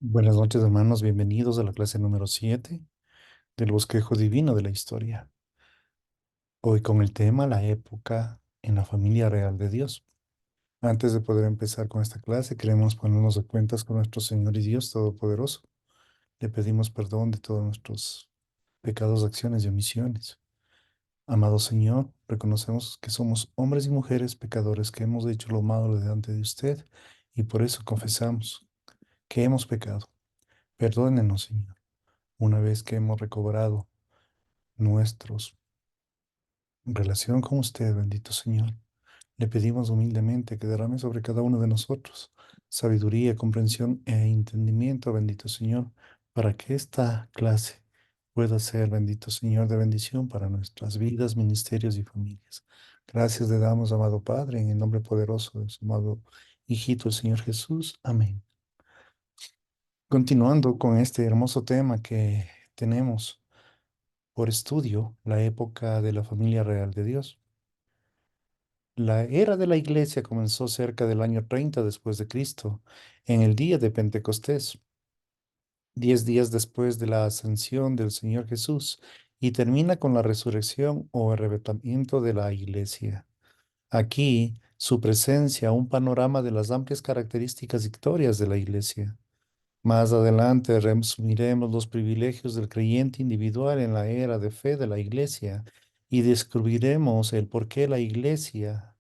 Buenas noches, hermanos. Bienvenidos a la clase número 7 del bosquejo divino de la historia. Hoy con el tema la época en la familia real de Dios. Antes de poder empezar con esta clase, queremos ponernos a cuentas con nuestro Señor y Dios Todopoderoso. Le pedimos perdón de todos nuestros pecados, acciones y omisiones. Amado Señor, reconocemos que somos hombres y mujeres pecadores que hemos hecho lo malo delante de usted y por eso confesamos que hemos pecado. Perdónenos, Señor. Una vez que hemos recobrado nuestros relación con usted, bendito Señor, le pedimos humildemente que derrame sobre cada uno de nosotros sabiduría, comprensión e entendimiento, bendito Señor, para que esta clase pueda ser, bendito Señor, de bendición para nuestras vidas, ministerios y familias. Gracias le damos, amado Padre, en el nombre poderoso de su amado Hijito, el Señor Jesús. Amén. Continuando con este hermoso tema que tenemos por estudio, la época de la familia real de Dios. La era de la iglesia comenzó cerca del año 30 después de Cristo, en el día de Pentecostés, 10 días después de la ascensión del Señor Jesús, y termina con la resurrección o arrebatamiento de la iglesia. Aquí, su presencia, un panorama de las amplias características y victorias de la iglesia. Más adelante resumiremos los privilegios del creyente individual en la era de fe de la Iglesia y descubriremos el por qué la Iglesia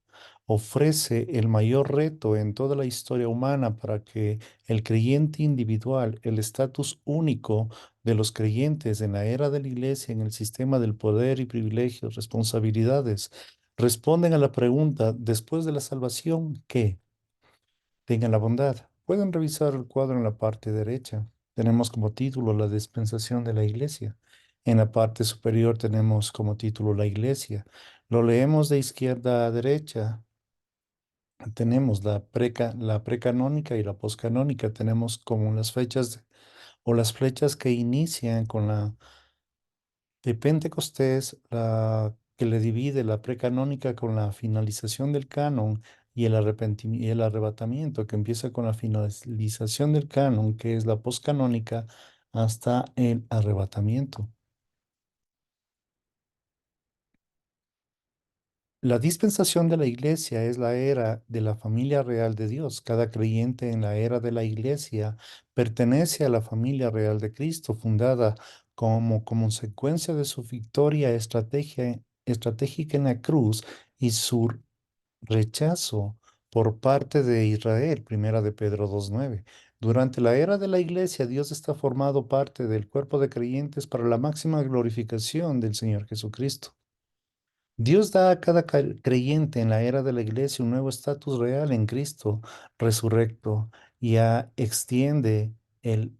ofrece el mayor reto en toda la historia humana para que el creyente individual, el estatus único de los creyentes en la era de la Iglesia, en el sistema del poder y privilegios, responsabilidades, responden a la pregunta, después de la salvación, ¿qué? Tengan la bondad. Pueden revisar el cuadro en la parte derecha. Tenemos como título la dispensación de la iglesia. En la parte superior tenemos como título la iglesia. Lo leemos de izquierda a derecha. Tenemos la precanónica y la poscanónica. Tenemos como las fechas o las flechas que inician con la de Pentecostés, la que le divide la precanónica con la finalización del canon y y el arrebatamiento que empieza con la finalización del canon, que es la poscanónica, hasta el arrebatamiento. La dispensación de la iglesia es la era de la familia real de Dios. Cada creyente en la era de la iglesia pertenece a la familia real de Cristo, fundada como consecuencia de su victoria estratégica en la cruz y su rechazo por parte de Israel, primera de Pedro 2:9. Durante la era de la iglesia, Dios está formado parte del cuerpo de creyentes para la máxima glorificación del Señor Jesucristo. Dios da a cada creyente en la era de la iglesia un nuevo estatus real en Cristo resurrecto y extiende el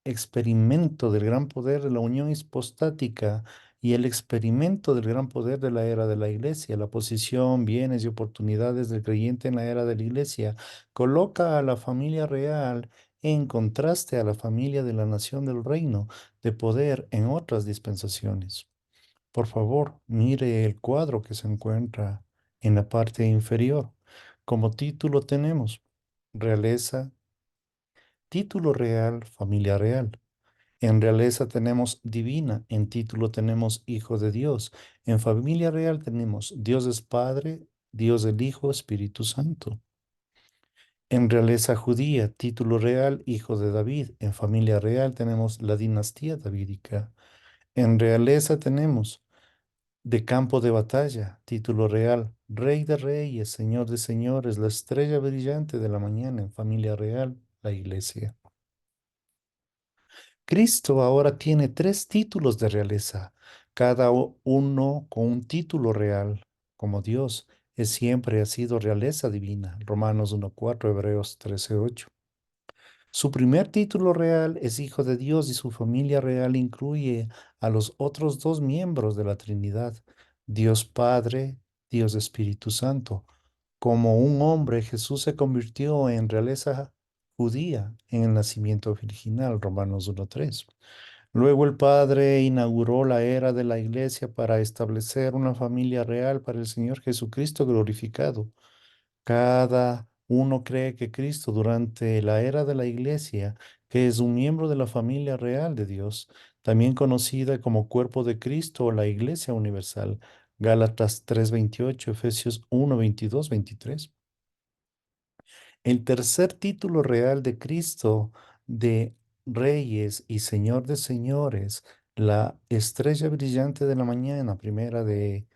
experimento del gran poder de la unión hipostática y el experimento del gran poder de la era de la iglesia. La posición, bienes y oportunidades del creyente en la era de la iglesia coloca a la familia real en contraste a la familia de la nación del reino de poder en otras dispensaciones. Por favor, mire el cuadro que se encuentra en la parte inferior. Como título tenemos realeza, título real, familia real. En realeza tenemos divina, en título tenemos Hijo de Dios. En familia real tenemos Dios es Padre, Dios el Hijo, Espíritu Santo. En realeza judía, título real, Hijo de David. En familia real tenemos la dinastía davídica. En realeza tenemos de campo de batalla, título real, Rey de Reyes, Señor de Señores, la estrella brillante de la mañana en familia real, la iglesia. Cristo ahora tiene tres títulos de realeza, cada uno con un título real, como Dios. Siempre ha sido realeza divina. Romanos 1:4, Hebreos 13:8. Su primer título real es Hijo de Dios y su familia real incluye a los otros dos miembros de la Trinidad, Dios Padre, Dios Espíritu Santo. Como un hombre, Jesús se convirtió en realeza judía en el nacimiento virginal, Romanos 1:3. Luego el Padre inauguró la era de la iglesia para establecer una familia real para el Señor Jesucristo glorificado. Cada uno cree que Cristo durante la era de la iglesia que es un miembro de la familia real de Dios, también conocida como cuerpo de Cristo o la Iglesia Universal. Gálatas 3:28, Efesios 1:22, 23. El tercer título real de Cristo de Reyes y Señor de Señores, la estrella brillante de la mañana, primera de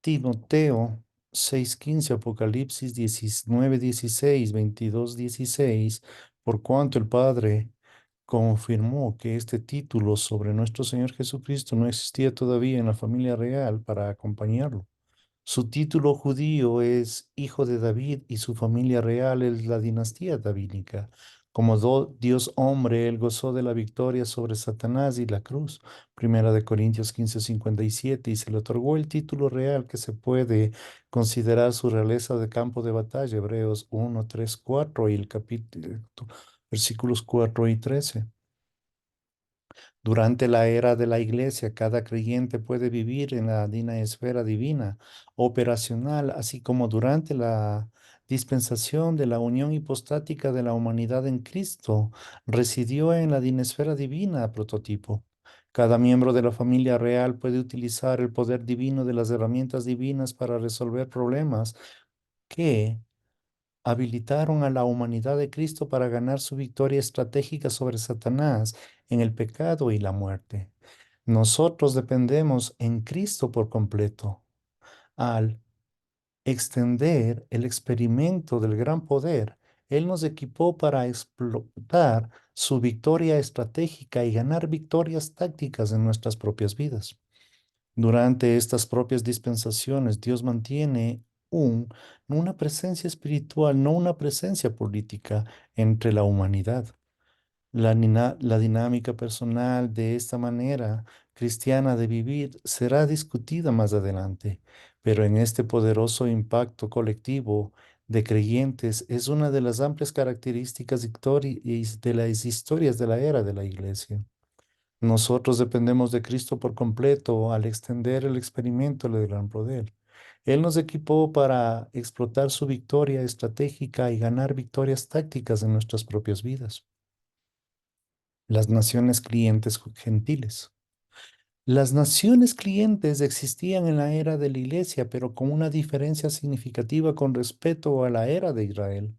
Timoteo 6:15, Apocalipsis 19:16, 22:16, por cuanto el Padre confirmó que este título sobre nuestro Señor Jesucristo no existía todavía en la familia real para acompañarlo. Su título judío es Hijo de David y su familia real es la dinastía davídica. Como Dios hombre, él gozó de la victoria sobre Satanás y la cruz. Primera de Corintios 15:57 y se le otorgó el título real que se puede considerar su realeza de campo de batalla. Hebreos 1, 3, 4 y el capítulo, versículos 4 y 13. Durante la era de la iglesia, cada creyente puede vivir en la esfera divina operacional, así como durante la dispensación de la unión hipostática de la humanidad en Cristo, residió en la dinesfera divina prototipo. Cada miembro de la familia real puede utilizar el poder divino de las herramientas divinas para resolver problemas que habilitaron a la humanidad de Cristo para ganar su victoria estratégica sobre Satanás en el pecado y la muerte. Nosotros dependemos en Cristo por completo. Al extender el experimento del gran poder, Él nos equipó para explotar su victoria estratégica y ganar victorias tácticas en nuestras propias vidas. Durante estas propias dispensaciones, Dios mantiene una presencia espiritual, no una presencia política entre la humanidad. La dinámica personal de esta manera cristiana de vivir será discutida más adelante, pero en este poderoso impacto colectivo de creyentes es una de las amplias características de las historias de la era de la Iglesia. Nosotros dependemos de Cristo por completo al extender el experimento del gran poder. Él nos equipó para explotar su victoria estratégica y ganar victorias tácticas en nuestras propias vidas. Las naciones clientes gentiles. Las naciones clientes existían en la era de la iglesia, pero con una diferencia significativa con respecto a la era de Israel.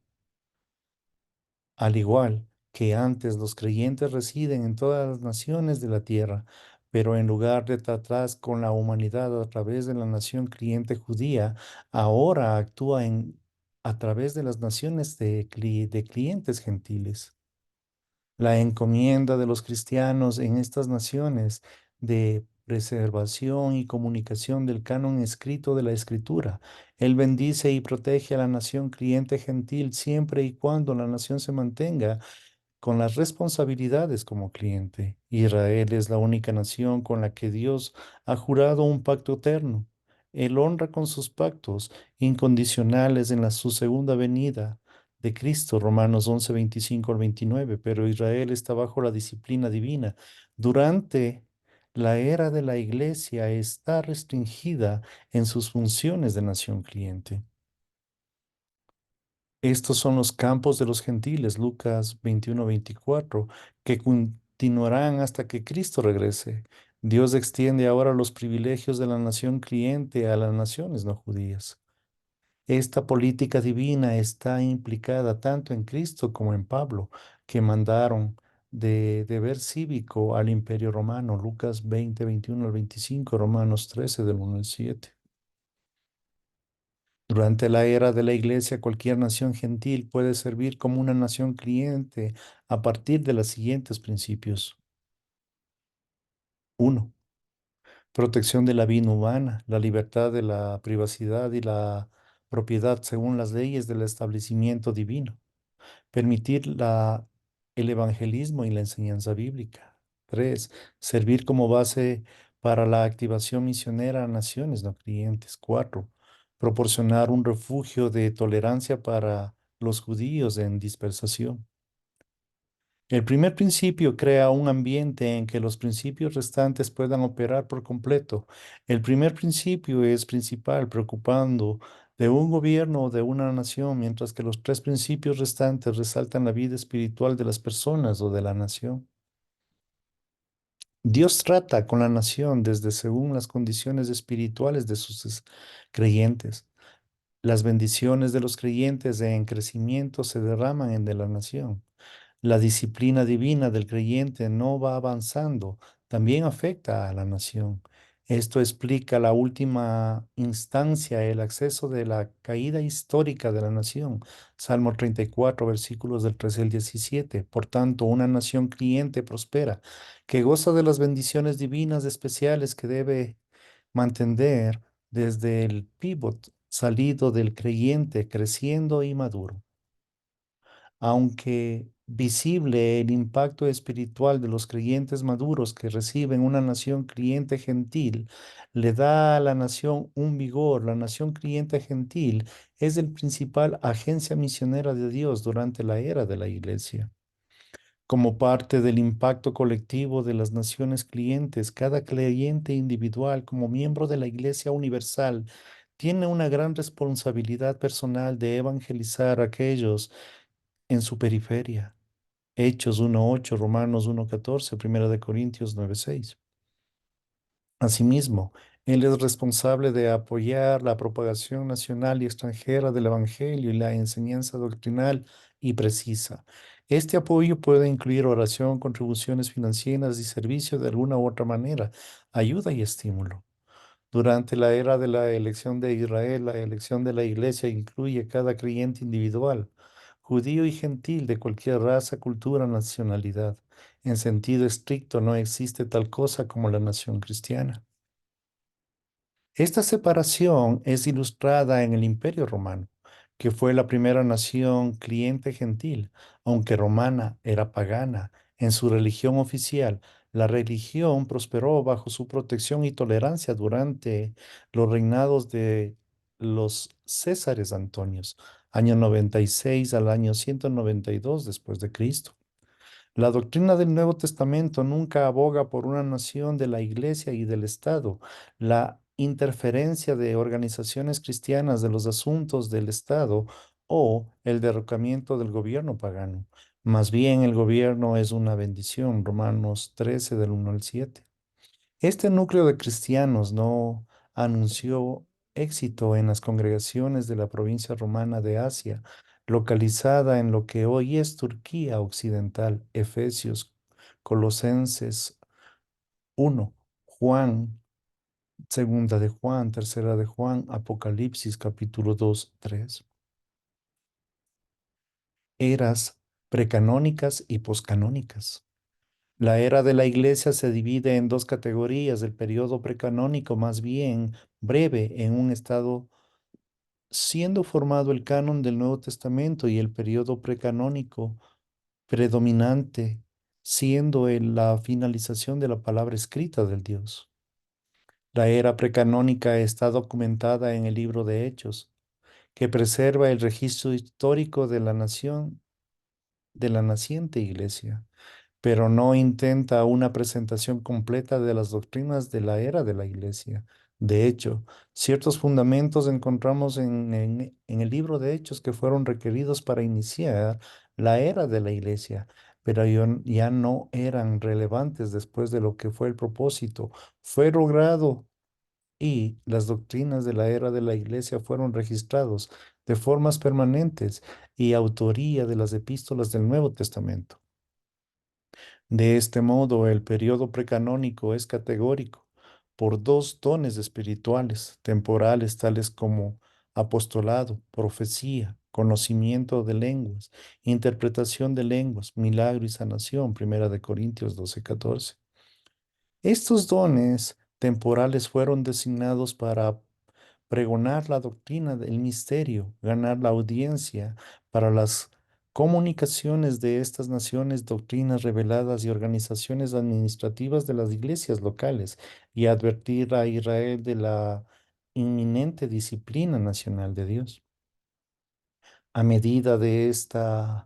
Al igual que antes, los creyentes residen en todas las naciones de la tierra, pero en lugar de tratar con la humanidad a través de la nación cliente judía, ahora actúa a través de las naciones de clientes gentiles. La encomienda de los cristianos en estas naciones de preservación y comunicación del canon escrito de la Escritura. Él bendice y protege a la nación cliente gentil siempre y cuando la nación se mantenga con las responsabilidades como cliente. Israel es la única nación con la que Dios ha jurado un pacto eterno. Él honra con sus pactos incondicionales en su segunda venida de Cristo, Romanos 11:25 al 29, pero Israel está bajo la disciplina divina. Durante la era de la iglesia está restringida en sus funciones de nación cliente. Estos son los campos de los gentiles, Lucas 21:24, que continuarán hasta que Cristo regrese. Dios extiende ahora los privilegios de la nación cliente a las naciones no judías. Esta política divina está implicada tanto en Cristo como en Pablo, que mandaron de deber cívico al imperio romano, Lucas 20:21 al 25, Romanos 13 del 1 al 7. Durante la era de la iglesia, cualquier nación gentil puede servir como una nación cliente a partir de los siguientes principios. Uno, protección de la vida humana, la libertad de la privacidad y la propiedad según las leyes del establecimiento divino. Permitir el evangelismo y la enseñanza bíblica. 3, servir como base para la activación misionera a naciones no creyentes. 4, proporcionar un refugio de tolerancia para los judíos en dispersación. El primer principio crea un ambiente en que los principios restantes puedan operar por completo. El primer principio es principal, preocupando de un gobierno o de una nación, mientras que los tres principios restantes resaltan la vida espiritual de las personas o de la nación. Dios trata con la nación desde según las condiciones espirituales de sus creyentes. Las bendiciones de los creyentes en crecimiento se derraman en de la nación. La disciplina divina del creyente no va avanzando, también afecta a la nación. Esto explica la última instancia, el acceso de la caída histórica de la nación. Salmo 34, versículos del 13 al 17. Por tanto, una nación creyente prospera, que goza de las bendiciones divinas especiales que debe mantener desde el pivot salido del creyente creciendo y maduro. Aunque visible el impacto espiritual de los creyentes maduros que reciben una nación creyente gentil, le da a la nación un vigor. La nación creyente gentil es el principal agencia misionera de Dios durante la era de la iglesia. Como parte del impacto colectivo de las naciones clientes, cada creyente individual como miembro de la Iglesia Universal tiene una gran responsabilidad personal de evangelizar a aquellos en su periferia. Hechos 1:8, Romanos 1:14, Primera de Corintios 9:6. Asimismo, él es responsable de apoyar la propagación nacional y extranjera del Evangelio y la enseñanza doctrinal y precisa. Este apoyo puede incluir oración, contribuciones financieras y servicio de alguna u otra manera, ayuda y estímulo. Durante la era de la elección de Israel, la elección de la iglesia incluye cada creyente individual, judío y gentil de cualquier raza, cultura, nacionalidad. En sentido estricto, no existe tal cosa como la nación cristiana. Esta separación es ilustrada en el Imperio Romano, que fue la primera nación cliente gentil, aunque romana era pagana en su religión oficial. La religión prosperó bajo su protección y tolerancia durante los reinados de los Césares Antonios, año 96 al año 192 después de Cristo. La doctrina del Nuevo Testamento nunca aboga por una nación de la Iglesia y del Estado. La interferencia de organizaciones cristianas de los asuntos del Estado o el derrocamiento del gobierno pagano. Más bien el gobierno es una bendición. Romanos 13 del 1 al 7. Este núcleo de cristianos no anunció éxito en las congregaciones de la provincia romana de Asia, localizada en lo que hoy es Turquía Occidental, Efesios, Colosenses 1, Juan, segunda de Juan, tercera de Juan, Apocalipsis capítulo 2, 3. Eras precanónicas y poscanónicas. La era de la iglesia se divide en dos categorías: el periodo precanónico, más bien breve, en un estado siendo formado el canon del Nuevo Testamento, y el periodo precanónico predominante, siendo la finalización de la palabra escrita del Dios. La era precanónica está documentada en el libro de Hechos, que preserva el registro histórico de la nación, de la naciente iglesia, pero no intenta una presentación completa de las doctrinas de la era de la Iglesia. De hecho, ciertos fundamentos encontramos en el libro de Hechos que fueron requeridos para iniciar la era de la Iglesia, pero ya no eran relevantes después de lo que fue el propósito. Fue logrado y las doctrinas de la era de la Iglesia fueron registrados de formas permanentes y autoría de las epístolas del Nuevo Testamento. De este modo, el periodo precanónico es categórico por dos dones espirituales, temporales, tales como apostolado, profecía, conocimiento de lenguas, interpretación de lenguas, milagro y sanación, Primera de Corintios 12:14. Estos dones temporales fueron designados para pregonar la doctrina del misterio, ganar la audiencia para las comunicaciones de estas naciones, doctrinas reveladas y organizaciones administrativas de las iglesias locales, y advertir a Israel de la inminente disciplina nacional de Dios. A medida de estos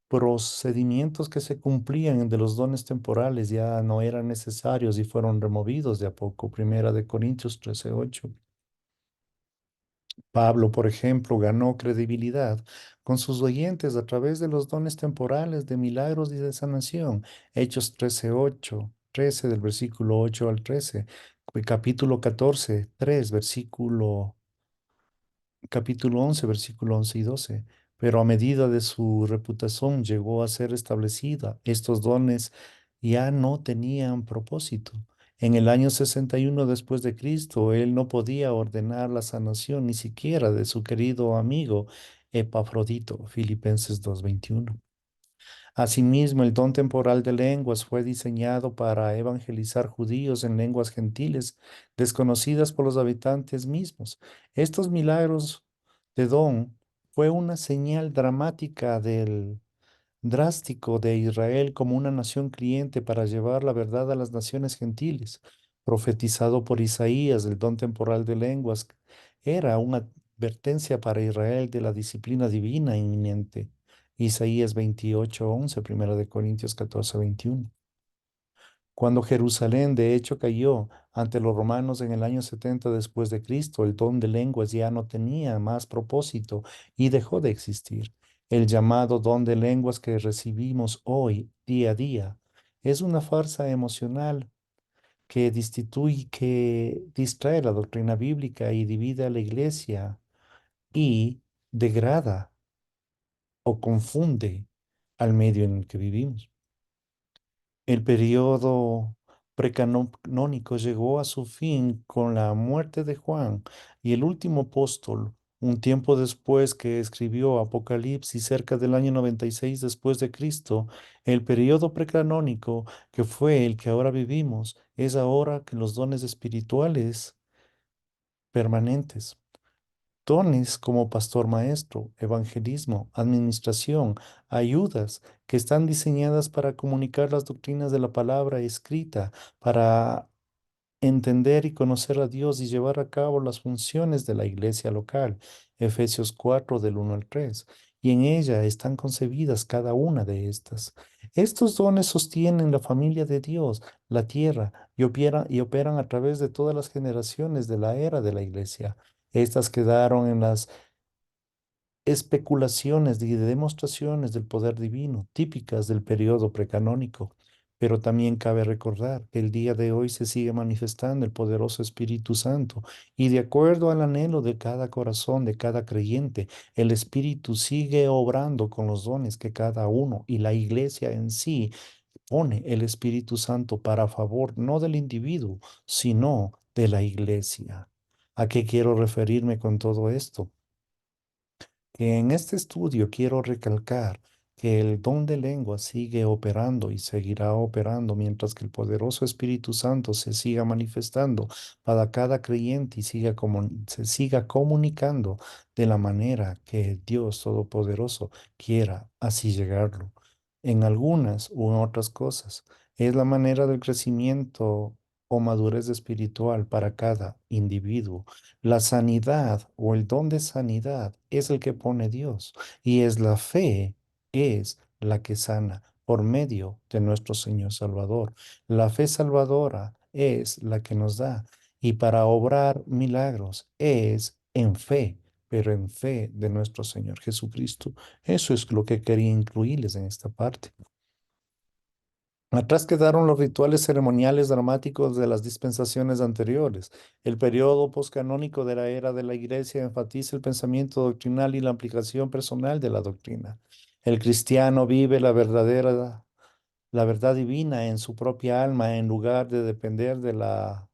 procedimientos que se cumplían de los dones temporales ya no eran necesarios y fueron removidos de a poco. Primera de Corintios 13:8. Pablo, por ejemplo, ganó credibilidad con sus oyentes a través de los dones temporales de milagros y de sanación. Hechos 13:8, 13 del versículo 8 al 13, capítulo 14, 3, capítulo 11, versículo 11 y 12. Pero a medida de su reputación llegó a ser establecida, estos dones ya no tenían propósito. En el año 61 después de Cristo, él no podía ordenar la sanación ni siquiera de su querido amigo Epafrodito, Filipenses 2:21. Asimismo, el don temporal de lenguas fue diseñado para evangelizar judíos en lenguas gentiles desconocidas por los habitantes mismos. Estos milagros de don fue una señal dramática del drástico de Israel como una nación cliente para llevar la verdad a las naciones gentiles. Profetizado por Isaías, el don temporal de lenguas era una advertencia para Israel de la disciplina divina inminente. Isaías 28:11, Primera de Corintios 14:21. Cuando Jerusalén de hecho cayó ante los romanos en el año 70 después de Cristo, el don de lenguas ya no tenía más propósito y dejó de existir. El llamado don de lenguas que recibimos hoy, día a día, es una farsa emocional que destituye, que distrae la doctrina bíblica y divide a la iglesia y degrada o confunde al medio en el que vivimos. El periodo precanónico llegó a su fin con la muerte de Juan y el último apóstol, un tiempo después que escribió Apocalipsis, cerca del año 96 después de Cristo. El periodo precanónico, que fue el que ahora vivimos, es ahora que los dones espirituales permanentes. Dones como pastor maestro, evangelismo, administración, ayudas que están diseñadas para comunicar las doctrinas de la palabra escrita, para entender y conocer a Dios y llevar a cabo las funciones de la iglesia local. Efesios 4 del 1 al 3. Y en ella están concebidas cada una de estas. Estos dones sostienen la familia de Dios, la tierra, y operan a través de todas las generaciones de la era de la iglesia. Estas quedaron en las especulaciones y demostraciones del poder divino, típicas del periodo precanónico. Pero también cabe recordar que el día de hoy se sigue manifestando el poderoso Espíritu Santo y de acuerdo al anhelo de cada corazón, de cada creyente, el Espíritu sigue obrando con los dones que cada uno y la iglesia en sí pone el Espíritu Santo para favor no del individuo, sino de la iglesia. ¿A qué quiero referirme con todo esto? Que en este estudio quiero recalcar que el don de lengua sigue operando y seguirá operando mientras que el poderoso Espíritu Santo se siga manifestando para cada creyente y se siga comunicando de la manera que Dios Todopoderoso quiera así llegarlo. En algunas u otras cosas, es la manera del crecimiento o madurez espiritual para cada individuo. La sanidad o el don de sanidad es el que pone Dios y es la fe, es la que sana por medio de nuestro Señor Salvador. La fe salvadora es la que nos da y para obrar milagros es en fe, pero en fe de nuestro Señor Jesucristo. Eso es lo que quería incluirles en esta parte. Atrás quedaron los rituales ceremoniales dramáticos de las dispensaciones anteriores. El periodo poscanónico de la era de la Iglesia enfatiza el pensamiento doctrinal y la aplicación personal de la doctrina. El cristiano vive la verdad divina en su propia alma en lugar de depender de la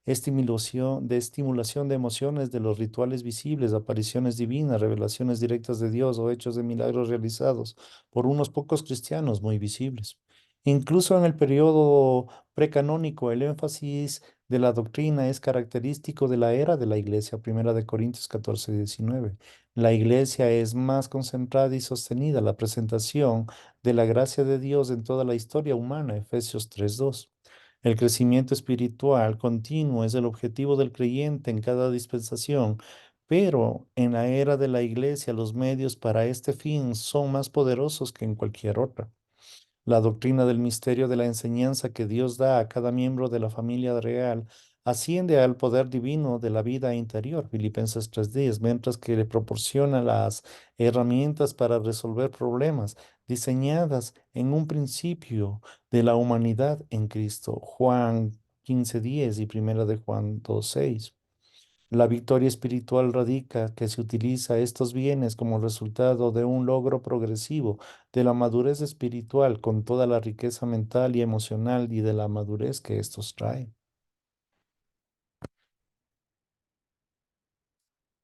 estimulación de emociones de los rituales visibles, apariciones divinas, revelaciones directas de Dios o hechos de milagros realizados por unos pocos cristianos muy visibles. Incluso en el periodo precanónico, el énfasis de la doctrina es característico de la era de la iglesia, Primera de Corintios 14:19. La iglesia es más concentrada y sostenida, la presentación de la gracia de Dios en toda la historia humana, Efesios 3:2. El crecimiento espiritual continuo es el objetivo del creyente en cada dispensación, Pero en la era de la Iglesia, los medios para este fin son más poderosos que en cualquier otra. La doctrina del misterio de la enseñanza que Dios da a cada miembro de la familia real asciende al poder divino de la vida interior, Filipenses 3:10, mientras que le proporciona las herramientas para resolver problemas diseñadas en un principio de la humanidad en Cristo, Juan 15:10 y Primera de Juan 2:6. La victoria espiritual radica que se utiliza estos bienes como resultado de un logro progresivo de la madurez espiritual con toda la riqueza mental y emocional y de la madurez que estos traen.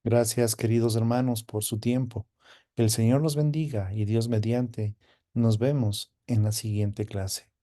Gracias, queridos hermanos, por su tiempo. Que el Señor los bendiga y Dios mediante, nos vemos en la siguiente clase.